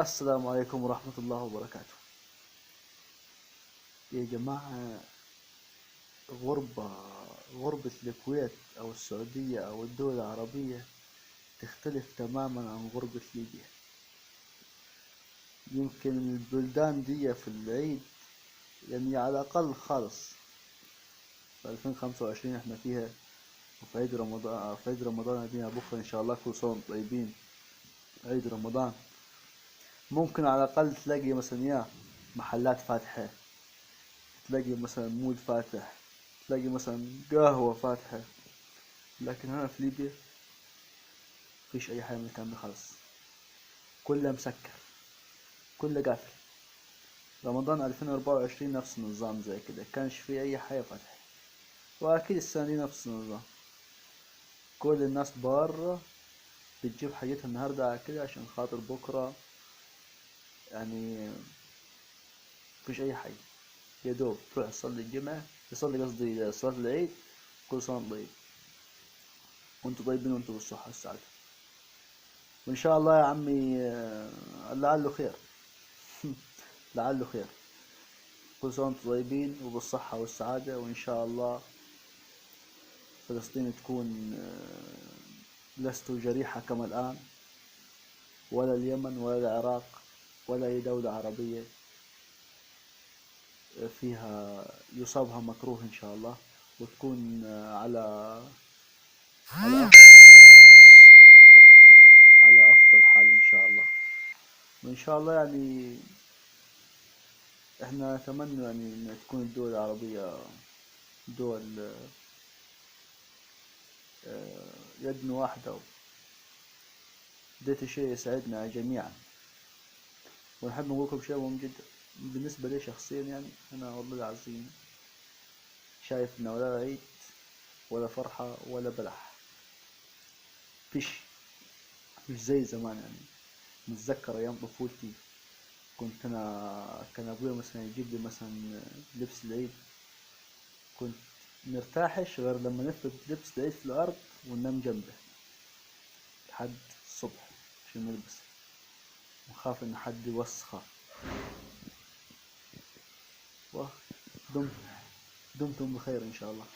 السلام عليكم ورحمة الله وبركاته. يا جماعة، غربة غربة الكويت أو السعودية أو الدول العربية تختلف تماما عن غربة ليبيا. يمكن البلدان دي في العيد، يعني على الأقل خالص في 2025 احنا فيها، وفي عيد رمضان، في عيد رمضان هدينا بكرة إن شاء الله، كل سنة وانتم طيبين. عيد رمضان ممكن على الأقل تلاقي مثلا محلات فاتحة، تلاقي مثلا مول فاتح، تلاقي مثلا قهوة فاتحة. لكن هنا في ليبيا مفيش أي حاجة من الكلام ده خالص، كله مسكر، كله قافل. رمضان 2024 نفس النظام زي كده، كانش فيه أي حاجة فاتحة، وأكيد السنة دي نفس النظام. كل الناس برا بتجيب حاجتها النهاردة على كده عشان خاطر بكرة، يعني مفيش أي حاجة. يا دوب تروح تصلي الجمعة، تصلي قصدي صلاة العيد، كل سنة وانتم طيب، وانتوا طيبين وانتوا بالصحة والسعادة. وإن شاء الله يا عمي، لعله خير. لعله خير. كل سنة وانتم طيبين وبالصحة والسعادة، وإن شاء الله فلسطين تكون لست جريحة كما الآن، ولا اليمن ولا العراق ولا أي دولة عربية فيها يصابها مكروه إن شاء الله، وتكون على على أفضل حال إن شاء الله. وإن شاء الله يعني إحنا نتمنى يعني إن تكون الدول العربية دول يد واحدة. ده شيء يسعدنا جميعا. ونحب نقول لكم شيء مهم جدا بالنسبة لي شخصيا، يعني أنا والله العظيم شايف إن ولا عيد ولا فرحة ولا بلح، فيش مش زي زمان يعني. متذكر أيام طفولتي، كان أبويا مثلا يجيب لي مثلا لبس العيد، كنت مرتاحش غير لما نفرد لبس العيد في الأرض وننام جنبه لحد الصبح عشان نلبس، ونخاف إن حد يوسخه. ودمتم بخير إن شاء الله.